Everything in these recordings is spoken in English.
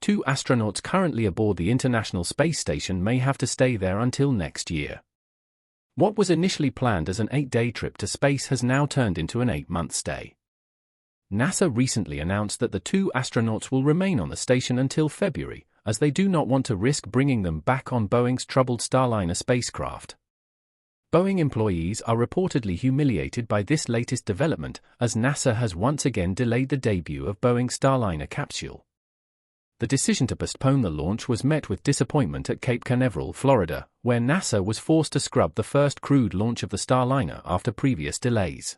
2 astronauts currently aboard the International Space Station may have to stay there until next year. What was initially planned as an 8-day trip to space has now turned into an 8-month stay. NASA recently announced that the 2 astronauts will remain on the station until February, as they do not want to risk bringing them back on Boeing's troubled Starliner spacecraft. Boeing employees are reportedly humiliated by this latest development, as NASA has once again delayed the debut of Boeing's Starliner capsule. The decision to postpone the launch was met with disappointment at Cape Canaveral, Florida, where NASA was forced to scrub the first crewed launch of the Starliner after previous delays.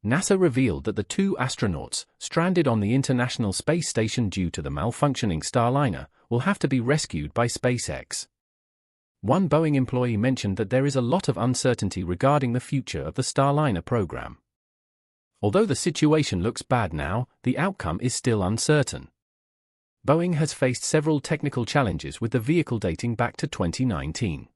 NASA revealed that the 2 astronauts, stranded on the International Space Station due to the malfunctioning Starliner, will have to be rescued by SpaceX. One Boeing employee mentioned that there is a lot of uncertainty regarding the future of the Starliner program. Although the situation looks bad now, the outcome is still uncertain. Boeing has faced several technical challenges with the vehicle dating back to 2019.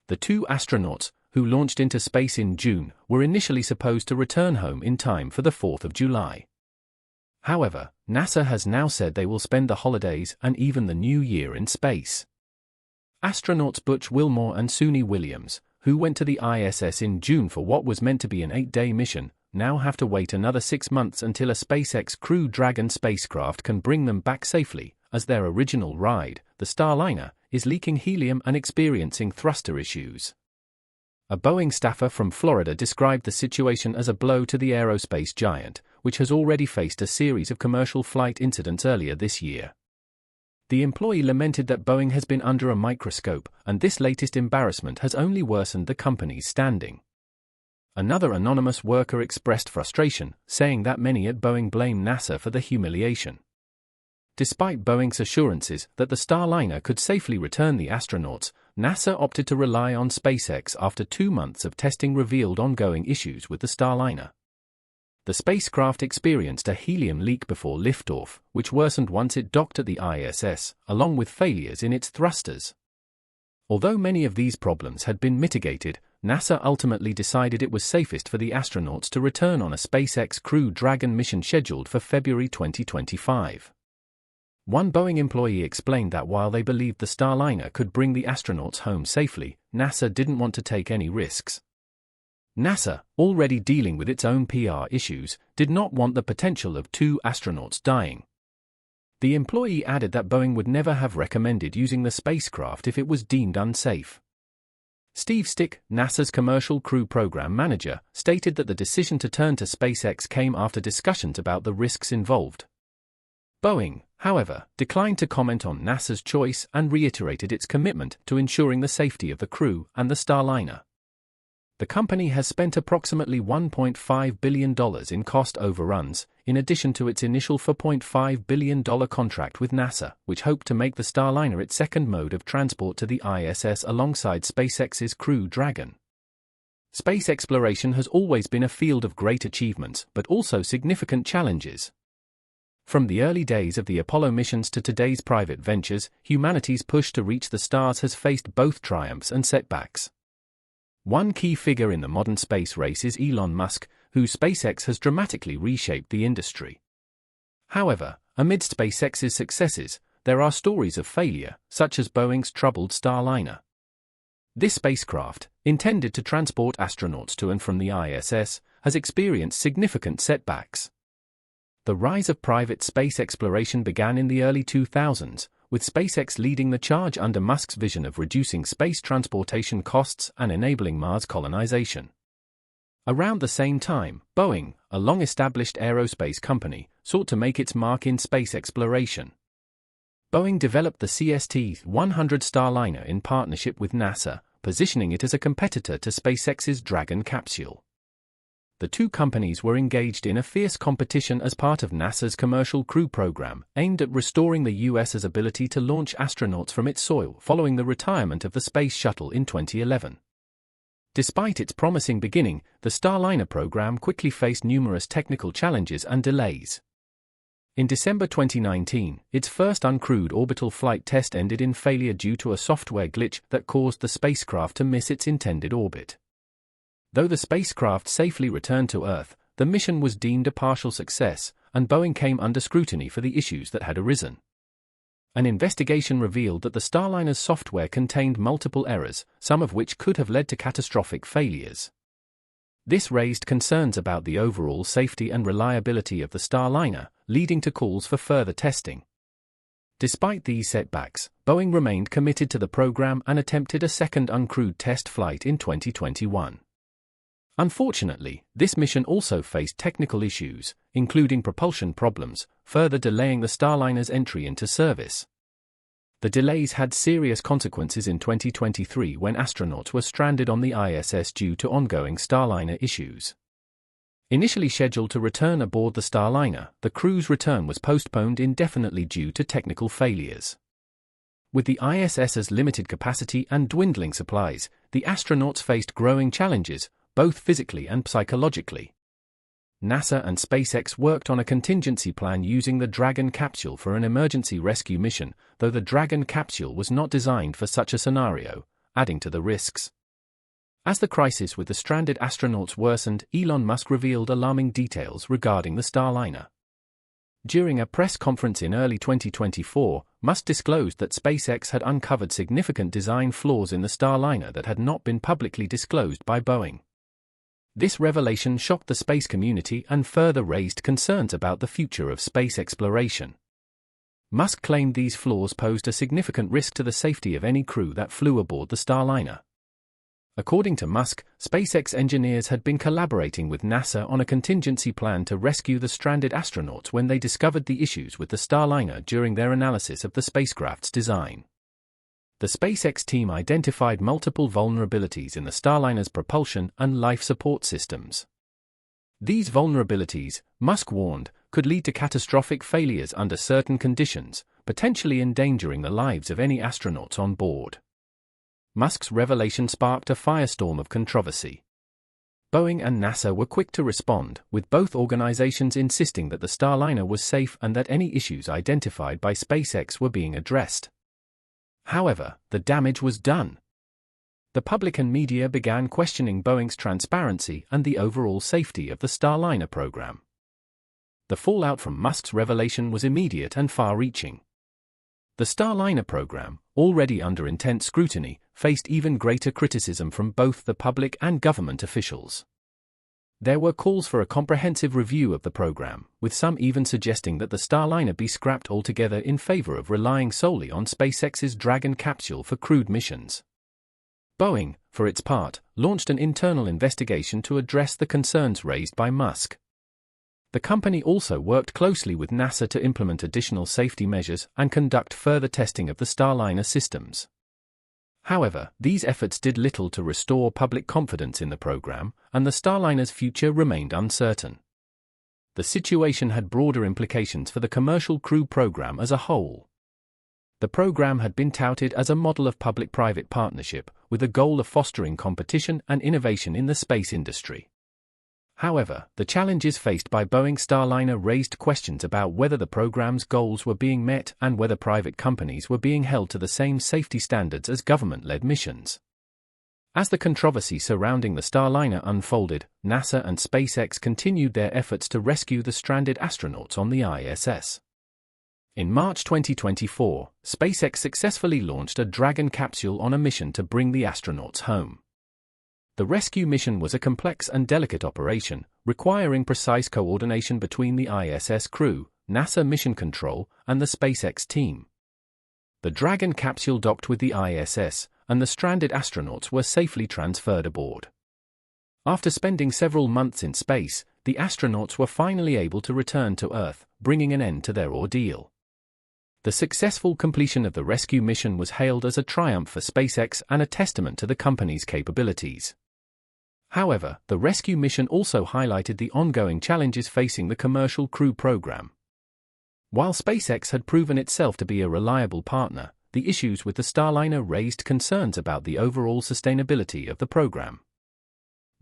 The 2 astronauts, who launched into space in June, were initially supposed to return home in time for the 4th of July. However, NASA has now said they will spend the holidays and even the new year in space. Astronauts Butch Wilmore and Suni Williams, who went to the ISS in June for what was meant to be an 8-day mission, now have to wait another 6 months until a SpaceX Crew Dragon spacecraft can bring them back safely, as their original ride, the Starliner, is leaking helium and experiencing thruster issues. A Boeing staffer from Florida described the situation as a blow to the aerospace giant, which has already faced a series of commercial flight incidents earlier this year. The employee lamented that Boeing has been under a microscope, and this latest embarrassment has only worsened the company's standing. Another anonymous worker expressed frustration, saying that many at Boeing blame NASA for the humiliation. Despite Boeing's assurances that the Starliner could safely return the astronauts, NASA opted to rely on SpaceX after 2 months of testing revealed ongoing issues with the Starliner. The spacecraft experienced a helium leak before liftoff, which worsened once it docked at the ISS, along with failures in its thrusters. Although many of these problems had been mitigated, NASA ultimately decided it was safest for the astronauts to return on a SpaceX Crew Dragon mission scheduled for February 2025. One Boeing employee explained that while they believed the Starliner could bring the astronauts home safely, NASA didn't want to take any risks. NASA, already dealing with its own PR issues, did not want the potential of 2 astronauts dying. The employee added that Boeing would never have recommended using the spacecraft if it was deemed unsafe. Steve Stick, NASA's Commercial Crew Program Manager, stated that the decision to turn to SpaceX came after discussions about the risks involved. Boeing, however, declined to comment on NASA's choice and reiterated its commitment to ensuring the safety of the crew and the Starliner. The company has spent approximately $1.5 billion in cost overruns, in addition to its initial $4.5 billion contract with NASA, which hoped to make the Starliner its second mode of transport to the ISS alongside SpaceX's Crew Dragon. Space exploration has always been a field of great achievements, but also significant challenges. From the early days of the Apollo missions to today's private ventures, humanity's push to reach the stars has faced both triumphs and setbacks. One key figure in the modern space race is Elon Musk, whose SpaceX has dramatically reshaped the industry. However, amid SpaceX's successes, there are stories of failure, such as Boeing's troubled Starliner. This spacecraft, intended to transport astronauts to and from the ISS, has experienced significant setbacks. The rise of private space exploration began in the early 2000s, with SpaceX leading the charge under Musk's vision of reducing space transportation costs and enabling Mars colonization. Around the same time, Boeing, a long-established aerospace company, sought to make its mark in space exploration. Boeing developed the CST-100 Starliner in partnership with NASA, positioning it as a competitor to SpaceX's Dragon capsule. The 2 companies were engaged in a fierce competition as part of NASA's Commercial Crew Program, aimed at restoring the US's ability to launch astronauts from its soil following the retirement of the Space Shuttle in 2011. Despite its promising beginning, the Starliner program quickly faced numerous technical challenges and delays. In December 2019, its first uncrewed orbital flight test ended in failure due to a software glitch that caused the spacecraft to miss its intended orbit. Though the spacecraft safely returned to Earth, the mission was deemed a partial success, and Boeing came under scrutiny for the issues that had arisen. An investigation revealed that the Starliner's software contained multiple errors, some of which could have led to catastrophic failures. This raised concerns about the overall safety and reliability of the Starliner, leading to calls for further testing. Despite these setbacks, Boeing remained committed to the program and attempted a second uncrewed test flight in 2021. Unfortunately, this mission also faced technical issues, including propulsion problems, further delaying the Starliner's entry into service. The delays had serious consequences in 2023 when astronauts were stranded on the ISS due to ongoing Starliner issues. Initially scheduled to return aboard the Starliner, the crew's return was postponed indefinitely due to technical failures. With the ISS's limited capacity and dwindling supplies, the astronauts faced growing challenges, both physically and psychologically. NASA and SpaceX worked on a contingency plan using the Dragon capsule for an emergency rescue mission, though the Dragon capsule was not designed for such a scenario, adding to the risks. As the crisis with the stranded astronauts worsened, Elon Musk revealed alarming details regarding the Starliner. During a press conference in early 2024, Musk disclosed that SpaceX had uncovered significant design flaws in the Starliner that had not been publicly disclosed by Boeing. This revelation shocked the space community and further raised concerns about the future of space exploration. Musk claimed these flaws posed a significant risk to the safety of any crew that flew aboard the Starliner. According to Musk, SpaceX engineers had been collaborating with NASA on a contingency plan to rescue the stranded astronauts when they discovered the issues with the Starliner during their analysis of the spacecraft's design. The SpaceX team identified multiple vulnerabilities in the Starliner's propulsion and life support systems. These vulnerabilities, Musk warned, could lead to catastrophic failures under certain conditions, potentially endangering the lives of any astronauts on board. Musk's revelation sparked a firestorm of controversy. Boeing and NASA were quick to respond, with both organizations insisting that the Starliner was safe and that any issues identified by SpaceX were being addressed. However, the damage was done. The public and media began questioning Boeing's transparency and the overall safety of the Starliner program. The fallout from Musk's revelation was immediate and far-reaching. The Starliner program, already under intense scrutiny, faced even greater criticism from both the public and government officials. There were calls for a comprehensive review of the program, with some even suggesting that the Starliner be scrapped altogether in favor of relying solely on SpaceX's Dragon capsule for crewed missions. Boeing, for its part, launched an internal investigation to address the concerns raised by Musk. The company also worked closely with NASA to implement additional safety measures and conduct further testing of the Starliner systems. However, these efforts did little to restore public confidence in the program, and the Starliner's future remained uncertain. The situation had broader implications for the commercial crew program as a whole. The program had been touted as a model of public-private partnership, with the goal of fostering competition and innovation in the space industry. However, the challenges faced by Boeing Starliner raised questions about whether the program's goals were being met and whether private companies were being held to the same safety standards as government-led missions. As the controversy surrounding the Starliner unfolded, NASA and SpaceX continued their efforts to rescue the stranded astronauts on the ISS. In March 2024, SpaceX successfully launched a Dragon capsule on a mission to bring the astronauts home. The rescue mission was a complex and delicate operation, requiring precise coordination between the ISS crew, NASA Mission Control, and the SpaceX team. The Dragon capsule docked with the ISS, and the stranded astronauts were safely transferred aboard. After spending several months in space, the astronauts were finally able to return to Earth, bringing an end to their ordeal. The successful completion of the rescue mission was hailed as a triumph for SpaceX and a testament to the company's capabilities. However, the rescue mission also highlighted the ongoing challenges facing the commercial crew program. While SpaceX had proven itself to be a reliable partner, the issues with the Starliner raised concerns about the overall sustainability of the program.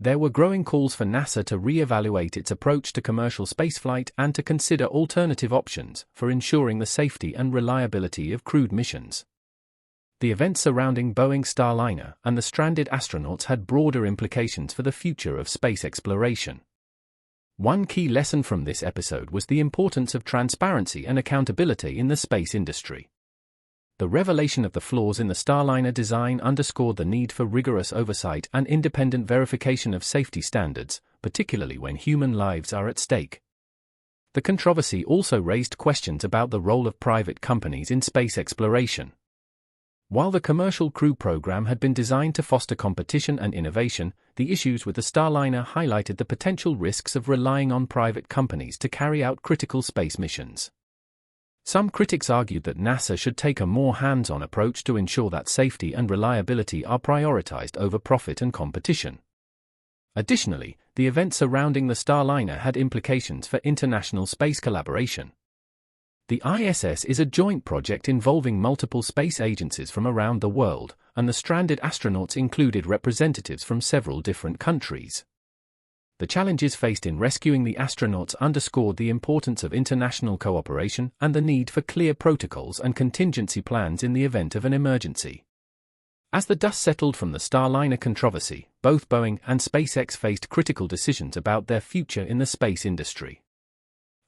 There were growing calls for NASA to re-evaluate its approach to commercial spaceflight and to consider alternative options for ensuring the safety and reliability of crewed missions. The events surrounding Boeing Starliner and the stranded astronauts had broader implications for the future of space exploration. One key lesson from this episode was the importance of transparency and accountability in the space industry. The revelation of the flaws in the Starliner design underscored the need for rigorous oversight and independent verification of safety standards, particularly when human lives are at stake. The controversy also raised questions about the role of private companies in space exploration. While the Commercial Crew Program had been designed to foster competition and innovation, the issues with the Starliner highlighted the potential risks of relying on private companies to carry out critical space missions. Some critics argued that NASA should take a more hands-on approach to ensure that safety and reliability are prioritized over profit and competition. Additionally, the events surrounding the Starliner had implications for international space collaboration. The ISS is a joint project involving multiple space agencies from around the world, and the stranded astronauts included representatives from several different countries. The challenges faced in rescuing the astronauts underscored the importance of international cooperation and the need for clear protocols and contingency plans in the event of an emergency. As the dust settled from the Starliner controversy, both Boeing and SpaceX faced critical decisions about their future in the space industry.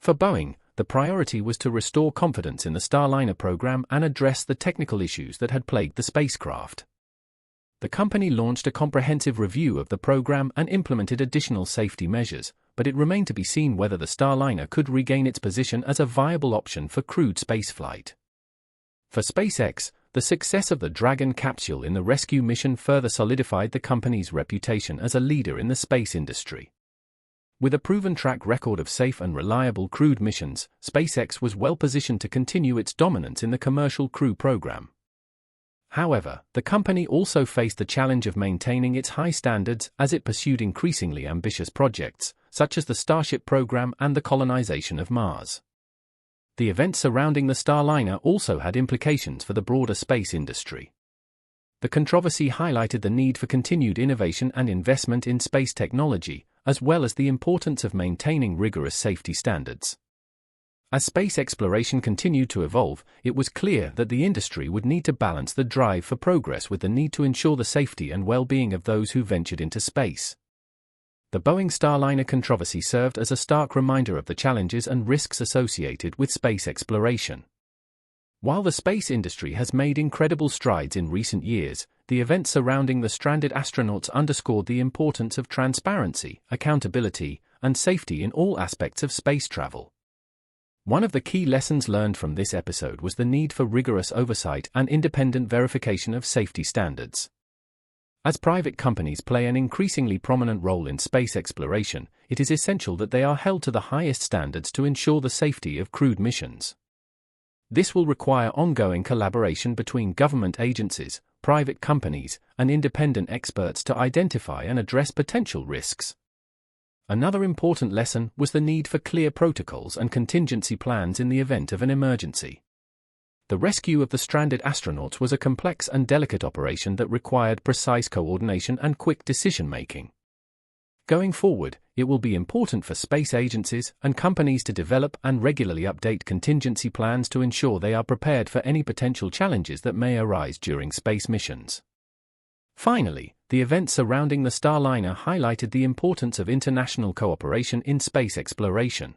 For Boeing, the priority was to restore confidence in the Starliner program and address the technical issues that had plagued the spacecraft. The company launched a comprehensive review of the program and implemented additional safety measures, but it remained to be seen whether the Starliner could regain its position as a viable option for crewed spaceflight. For SpaceX, the success of the Dragon capsule in the rescue mission further solidified the company's reputation as a leader in the space industry. With a proven track record of safe and reliable crewed missions, SpaceX was well positioned to continue its dominance in the Commercial Crew Program. However, the company also faced the challenge of maintaining its high standards as it pursued increasingly ambitious projects, such as the Starship program and the colonization of Mars. The events surrounding the Starliner also had implications for the broader space industry. The controversy highlighted the need for continued innovation and investment in space technology, as well as the importance of maintaining rigorous safety standards. As space exploration continued to evolve, it was clear that the industry would need to balance the drive for progress with the need to ensure the safety and well-being of those who ventured into space. The Boeing Starliner controversy served as a stark reminder of the challenges and risks associated with space exploration. While the space industry has made incredible strides in recent years, the events surrounding the stranded astronauts underscored the importance of transparency, accountability, and safety in all aspects of space travel. One of the key lessons learned from this episode was the need for rigorous oversight and independent verification of safety standards. As private companies play an increasingly prominent role in space exploration, it is essential that they are held to the highest standards to ensure the safety of crewed missions. This will require ongoing collaboration between government agencies, private companies, and independent experts to identify and address potential risks. Another important lesson was the need for clear protocols and contingency plans in the event of an emergency. The rescue of the stranded astronauts was a complex and delicate operation that required precise coordination and quick decision-making. Going forward, it will be important for space agencies and companies to develop and regularly update contingency plans to ensure they are prepared for any potential challenges that may arise during space missions. Finally, the events surrounding the Starliner highlighted the importance of international cooperation in space exploration.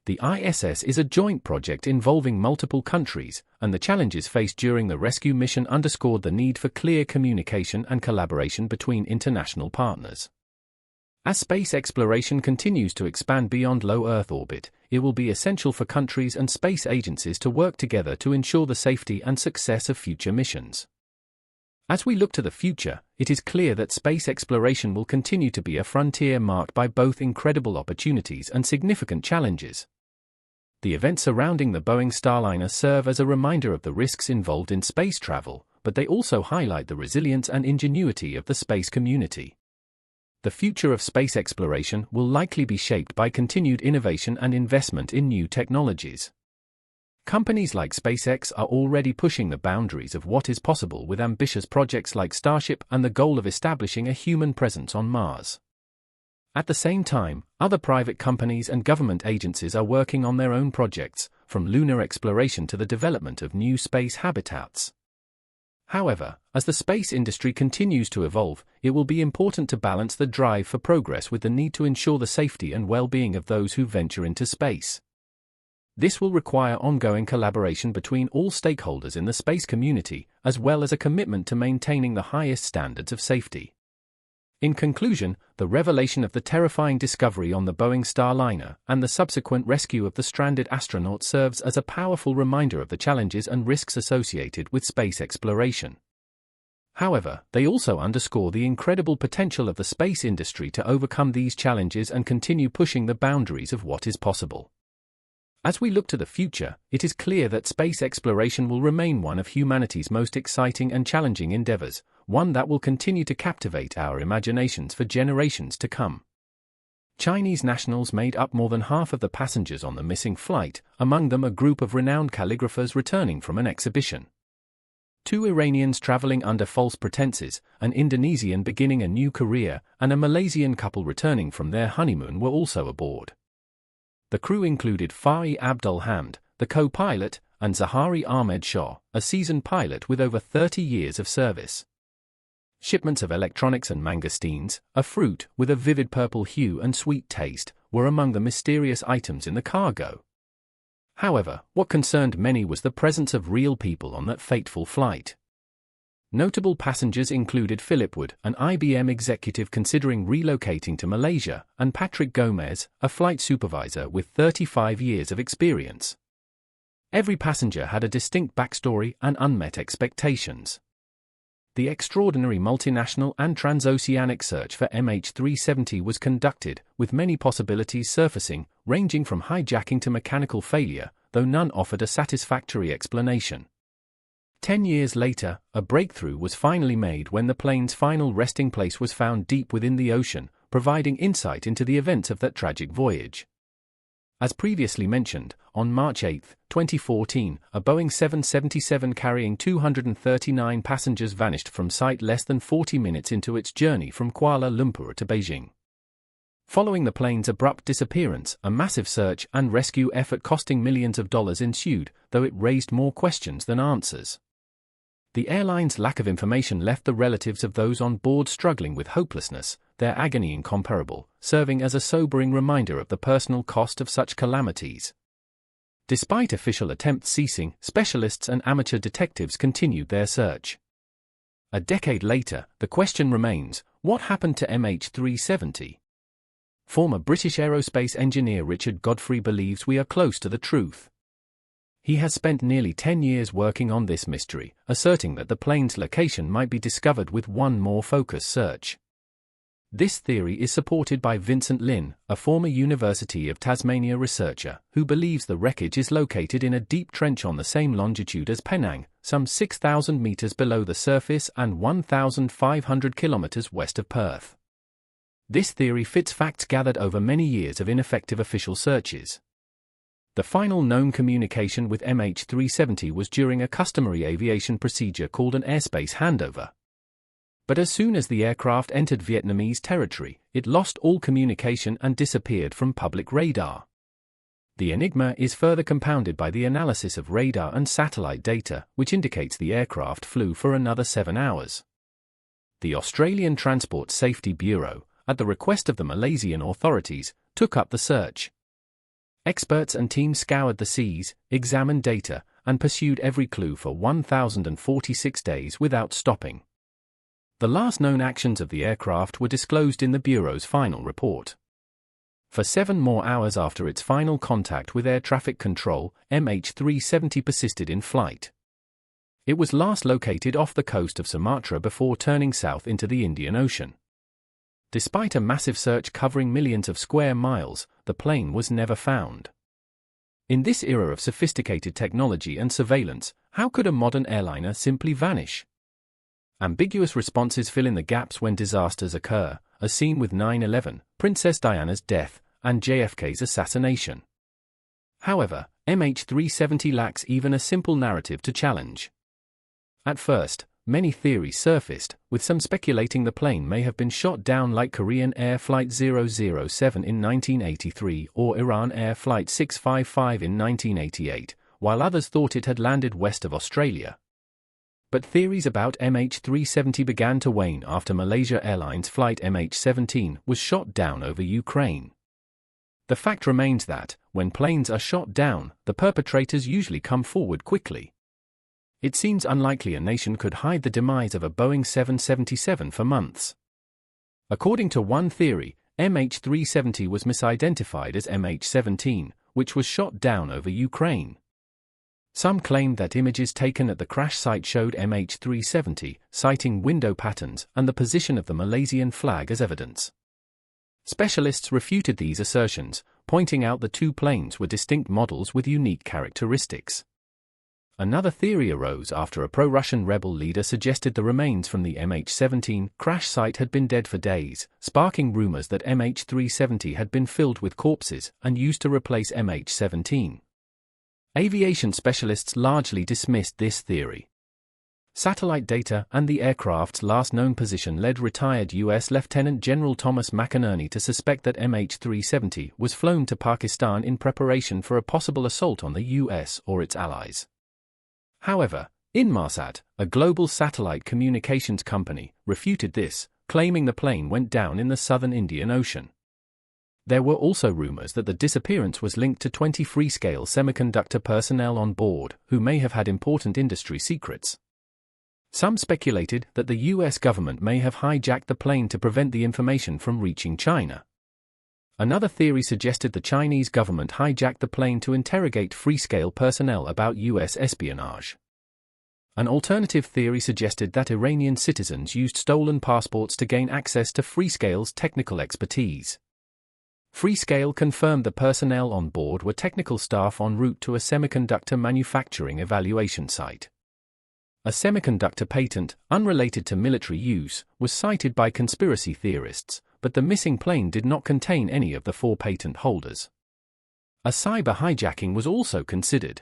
The ISS is a joint project involving multiple countries, and the challenges faced during the rescue mission underscored the need for clear communication and collaboration between international partners. As space exploration continues to expand beyond low Earth orbit, it will be essential for countries and space agencies to work together to ensure the safety and success of future missions. As we look to the future, it is clear that space exploration will continue to be a frontier marked by both incredible opportunities and significant challenges. The events surrounding the Boeing Starliner serve as a reminder of the risks involved in space travel, but they also highlight the resilience and ingenuity of the space community. The future of space exploration will likely be shaped by continued innovation and investment in new technologies. Companies like SpaceX are already pushing the boundaries of what is possible with ambitious projects like Starship and the goal of establishing a human presence on Mars. At the same time, other private companies and government agencies are working on their own projects, from lunar exploration to the development of new space habitats. However, as the space industry continues to evolve, it will be important to balance the drive for progress with the need to ensure the safety and well-being of those who venture into space. This will require ongoing collaboration between all stakeholders in the space community, as well as a commitment to maintaining the highest standards of safety. In conclusion, the revelation of the terrifying discovery on the Boeing Starliner and the subsequent rescue of the stranded astronaut serves as a powerful reminder of the challenges and risks associated with space exploration. However, they also underscore the incredible potential of the space industry to overcome these challenges and continue pushing the boundaries of what is possible. As we look to the future, it is clear that space exploration will remain one of humanity's most exciting and challenging endeavors, one that will continue to captivate our imaginations for generations to come. Chinese nationals made up more than half of the passengers on the missing flight, among them a group of renowned calligraphers returning from an exhibition. 2 Iranians traveling under false pretenses, an Indonesian beginning a new career, and a Malaysian couple returning from their honeymoon were also aboard. The crew included Fahi Abdul Hamd, the co-pilot, and Zahari Ahmed Shah, a seasoned pilot with over 30 years of service. Shipments of electronics and mangosteens, a fruit with a vivid purple hue and sweet taste, were among the mysterious items in the cargo. However, what concerned many was the presence of real people on that fateful flight. Notable passengers included Philip Wood, an IBM executive considering relocating to Malaysia, and Patrick Gomez, a flight supervisor with 35 years of experience. Every passenger had a distinct backstory and unmet expectations. The extraordinary multinational and transoceanic search for MH370 was conducted, with many possibilities surfacing, ranging from hijacking to mechanical failure, though none offered a satisfactory explanation. 10 years later, a breakthrough was finally made when the plane's final resting place was found deep within the ocean, providing insight into the events of that tragic voyage. As previously mentioned, on March 8, 2014, a Boeing 777 carrying 239 passengers vanished from sight less than 40 minutes into its journey from Kuala Lumpur to Beijing. Following the plane's abrupt disappearance, a massive search and rescue effort costing millions of dollars ensued, though it raised more questions than answers. The airline's lack of information left the relatives of those on board struggling with hopelessness, their agony incomparable, serving as a sobering reminder of the personal cost of such calamities. Despite official attempts ceasing, specialists and amateur detectives continued their search. A decade later, the question remains, what happened to MH370? Former British aerospace engineer Richard Godfrey believes we are close to the truth. He has spent nearly 10 years working on this mystery, asserting that the plane's location might be discovered with one more focused search. This theory is supported by Vincent Lin, a former University of Tasmania researcher, who believes the wreckage is located in a deep trench on the same longitude as Penang, some 6,000 meters below the surface and 1,500 kilometers west of Perth. This theory fits facts gathered over many years of ineffective official searches. The final known communication with MH370 was during a customary aviation procedure called an airspace handover. But as soon as the aircraft entered Vietnamese territory, it lost all communication and disappeared from public radar. The enigma is further compounded by the analysis of radar and satellite data, which indicates the aircraft flew for another 7 hours. The Australian Transport Safety Bureau, at the request of the Malaysian authorities, took up the search. Experts and teams scoured the seas, examined data, and pursued every clue for 1,046 days without stopping. The last known actions of the aircraft were disclosed in the Bureau's final report. For 7 more hours after its final contact with air traffic control, MH370 persisted in flight. It was last located off the coast of Sumatra before turning south into the Indian Ocean. Despite a massive search covering millions of square miles, the plane was never found. In this era of sophisticated technology and surveillance, how could a modern airliner simply vanish? Ambiguous responses fill in the gaps when disasters occur, as seen with 9/11, Princess Diana's death, and JFK's assassination. However, MH370 lacks even a simple narrative to challenge. At first, many theories surfaced, with some speculating the plane may have been shot down like Korean Air Flight 007 in 1983 or Iran Air Flight 655 in 1988, while others thought it had landed west of Australia. But theories about MH370 began to wane after Malaysia Airlines Flight MH17 was shot down over Ukraine. The fact remains that, when planes are shot down, the perpetrators usually come forward quickly. It seems unlikely a nation could hide the demise of a Boeing 777 for months. According to one theory, MH370 was misidentified as MH17, which was shot down over Ukraine. Some claimed that images taken at the crash site showed MH370, citing window patterns and the position of the Malaysian flag as evidence. Specialists refuted these assertions, pointing out the two planes were distinct models with unique characteristics. Another theory arose after a pro-Russian rebel leader suggested the remains from the MH17 crash site had been dead for days, sparking rumors that MH370 had been filled with corpses and used to replace MH17. Aviation specialists largely dismissed this theory. Satellite data and the aircraft's last known position led retired U.S. Lieutenant General Thomas McInerney to suspect that MH370 was flown to Pakistan in preparation for a possible assault on the U.S. or its allies. However, Inmarsat, a global satellite communications company, refuted this, claiming the plane went down in the southern Indian Ocean. There were also rumors that the disappearance was linked to 20 Freescale semiconductor personnel on board, who may have had important industry secrets. Some speculated that the US government may have hijacked the plane to prevent the information from reaching China. Another theory suggested the Chinese government hijacked the plane to interrogate Freescale personnel about US espionage. An alternative theory suggested that Iranian citizens used stolen passports to gain access to Freescale's technical expertise. Freescale confirmed the personnel on board were technical staff en route to a semiconductor manufacturing evaluation site. A semiconductor patent, unrelated to military use, was cited by conspiracy theorists, but the missing plane did not contain any of the 4 patent holders. A cyber hijacking was also considered.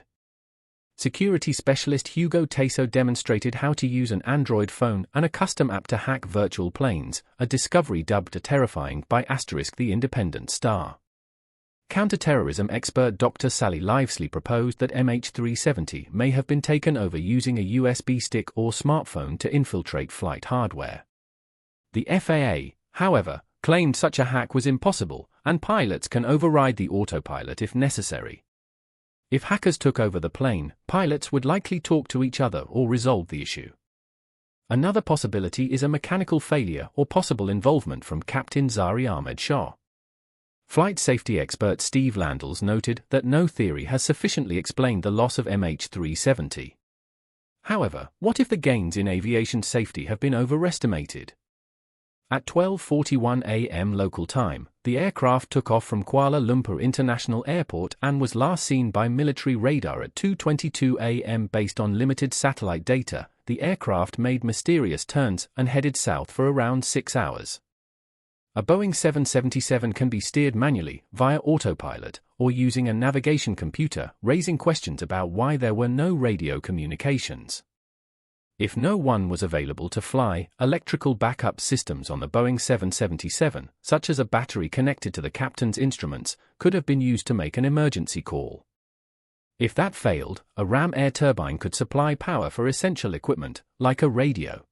Security specialist Hugo Teso demonstrated how to use an Android phone and a custom app to hack virtual planes, a discovery dubbed terrifying by *The Independent Star. Counterterrorism expert Dr. Sally Livesley proposed that MH370 may have been taken over using a USB stick or smartphone to infiltrate flight hardware. The FAA, however, claimed such a hack was impossible, and pilots can override the autopilot if necessary. If hackers took over the plane, pilots would likely talk to each other or resolve the issue. Another possibility is a mechanical failure or possible involvement from Captain Zari Ahmed Shah. Flight safety expert Steve Landels noted that no theory has sufficiently explained the loss of MH370. However, what if the gains in aviation safety have been overestimated? At 12:41 a.m. local time, the aircraft took off from Kuala Lumpur International Airport and was last seen by military radar at 2:22 a.m. Based on limited satellite data, the aircraft made mysterious turns and headed south for around 6 hours. A Boeing 777 can be steered manually, via autopilot, or using a navigation computer, raising questions about why there were no radio communications. If no one was available to fly, electrical backup systems on the Boeing 777, such as a battery connected to the captain's instruments, could have been used to make an emergency call. If that failed, a ram air turbine could supply power for essential equipment, like a radio.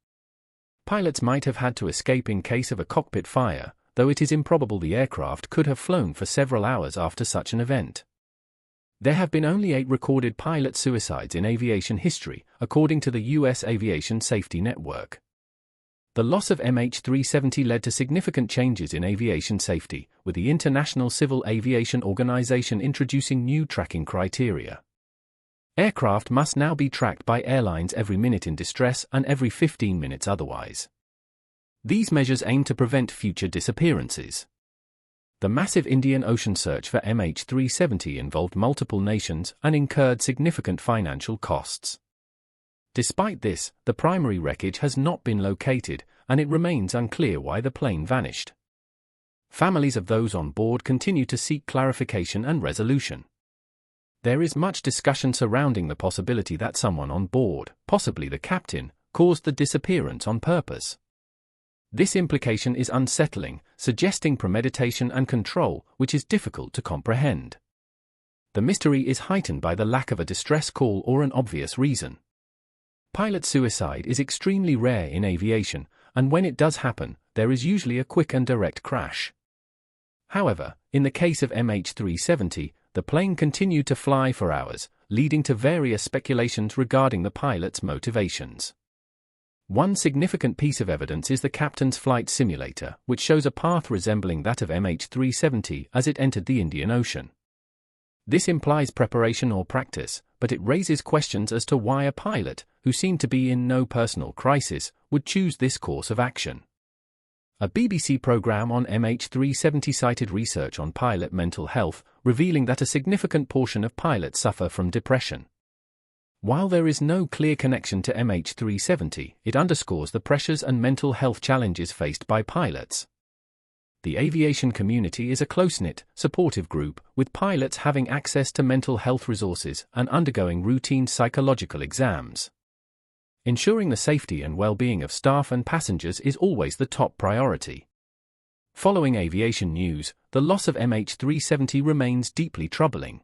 Pilots might have had to escape in case of a cockpit fire, though it is improbable the aircraft could have flown for several hours after such an event. There have been only 8 recorded pilot suicides in aviation history, according to the U.S. Aviation Safety Network. The loss of MH370 led to significant changes in aviation safety, with the International Civil Aviation Organization introducing new tracking criteria. Aircraft must now be tracked by airlines every minute in distress and every 15 minutes otherwise. These measures aim to prevent future disappearances. The massive Indian Ocean search for MH370 involved multiple nations and incurred significant financial costs. Despite this, the primary wreckage has not been located, and it remains unclear why the plane vanished. Families of those on board continue to seek clarification and resolution. There is much discussion surrounding the possibility that someone on board, possibly the captain, caused the disappearance on purpose. This implication is unsettling, suggesting premeditation and control, which is difficult to comprehend. The mystery is heightened by the lack of a distress call or an obvious reason. Pilot suicide is extremely rare in aviation, and when it does happen, there is usually a quick and direct crash. However, in the case of MH370, the plane continued to fly for hours, leading to various speculations regarding the pilot's motivations. One significant piece of evidence is the captain's flight simulator, which shows a path resembling that of MH370 as it entered the Indian Ocean. This implies preparation or practice, but it raises questions as to why a pilot, who seemed to be in no personal crisis, would choose this course of action. A BBC programme on MH370 cited research on pilot mental health, revealing that a significant portion of pilots suffer from depression. While there is no clear connection to MH370, it underscores the pressures and mental health challenges faced by pilots. The aviation community is a close-knit, supportive group, with pilots having access to mental health resources and undergoing routine psychological exams. Ensuring the safety and well-being of staff and passengers is always the top priority. Following aviation news, the loss of MH370 remains deeply troubling.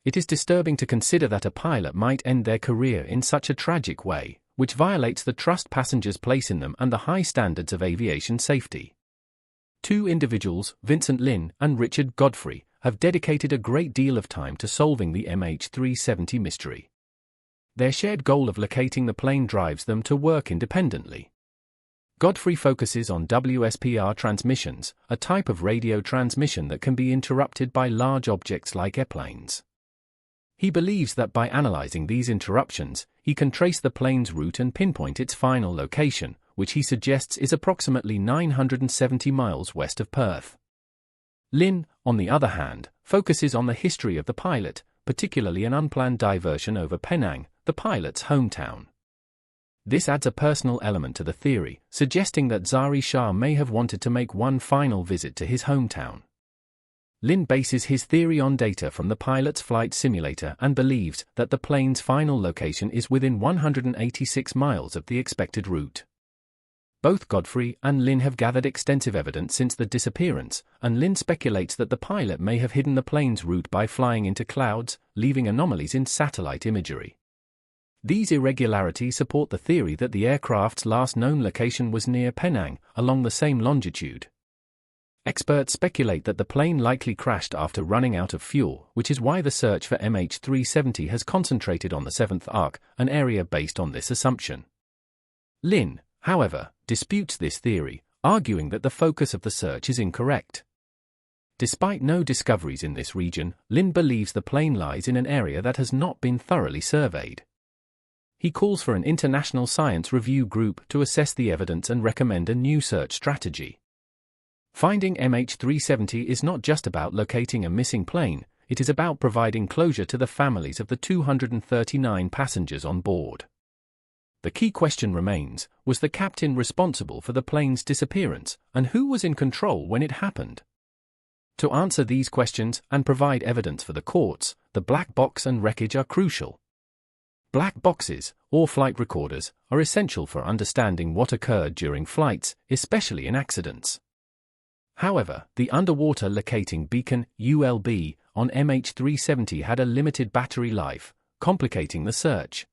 It is disturbing to consider that a pilot might end their career in such a tragic way, which violates the trust passengers place in them and the high standards of aviation safety. Two individuals, Vincent Lin and Richard Godfrey, have dedicated a great deal of time to solving the MH370 mystery. Their shared goal of locating the plane drives them to work independently. Godfrey focuses on WSPR transmissions, a type of radio transmission that can be interrupted by large objects like airplanes. He believes that by analyzing these interruptions, he can trace the plane's route and pinpoint its final location, which he suggests is approximately 970 miles west of Perth. Lin, on the other hand, focuses on the history of the pilot, particularly an unplanned diversion over Penang, the pilot's hometown. This adds a personal element to the theory, suggesting that Zari Shah may have wanted to make one final visit to his hometown. Lin bases his theory on data from the pilot's flight simulator and believes that the plane's final location is within 186 miles of the expected route. Both Godfrey and Lin have gathered extensive evidence since the disappearance, and Lin speculates that the pilot may have hidden the plane's route by flying into clouds, leaving anomalies in satellite imagery. These irregularities support the theory that the aircraft's last known location was near Penang, along the same longitude. Experts speculate that the plane likely crashed after running out of fuel, which is why the search for MH370 has concentrated on the Seventh Arc, an area based on this assumption. Lin, however, disputes this theory, arguing that the focus of the search is incorrect. Despite no discoveries in this region, Lin believes the plane lies in an area that has not been thoroughly surveyed. He calls for an international science review group to assess the evidence and recommend a new search strategy. Finding MH370 is not just about locating a missing plane, it is about providing closure to the families of the 239 passengers on board. The key question remains, was the captain responsible for the plane's disappearance, and who was in control when it happened? To answer these questions and provide evidence for the courts, the black box and wreckage are crucial. Black boxes, or flight recorders, are essential for understanding what occurred during flights, especially in accidents. However, the underwater locating beacon, ULB, on MH370 had a limited battery life, complicating the search.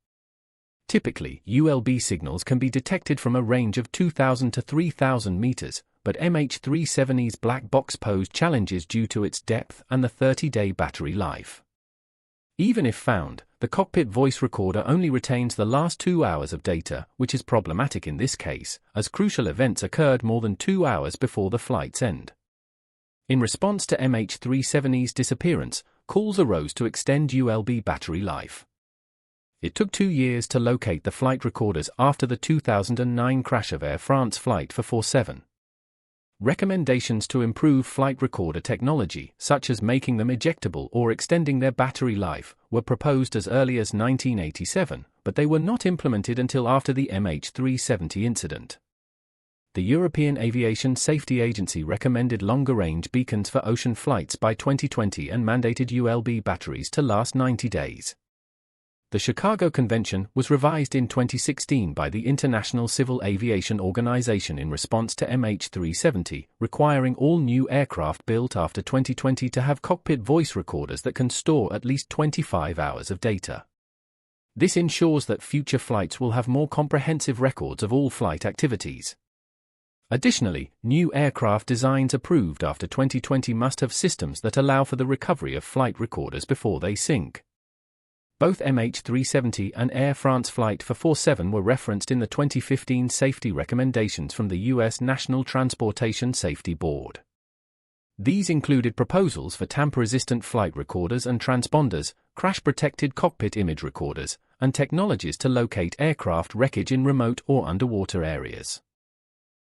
Typically, ULB signals can be detected from a range of 2,000 to 3,000 meters, but MH370's black box posed challenges due to its depth and the 30-day battery life. Even if found, the cockpit voice recorder only retains the last 2 hours of data, which is problematic in this case, as crucial events occurred more than 2 hours before the flight's end. In response to MH370's disappearance, calls arose to extend ULB battery life. It took 2 years to locate the flight recorders after the 2009 crash of Air France Flight 447. Recommendations to improve flight recorder technology, such as making them ejectable or extending their battery life, were proposed as early as 1987, but they were not implemented until after the MH370 incident. The European Aviation Safety Agency recommended longer-range beacons for ocean flights by 2020 and mandated ULB batteries to last 90 days. The Chicago Convention was revised in 2016 by the International Civil Aviation Organization in response to MH370, requiring all new aircraft built after 2020 to have cockpit voice recorders that can store at least 25 hours of data. This ensures that future flights will have more comprehensive records of all flight activities. Additionally, new aircraft designs approved after 2020 must have systems that allow for the recovery of flight recorders before they sink. Both MH370 and Air France Flight 447 were referenced in the 2015 safety recommendations from the U.S. National Transportation Safety Board. These included proposals for tamper-resistant flight recorders and transponders, crash-protected cockpit image recorders, and technologies to locate aircraft wreckage in remote or underwater areas.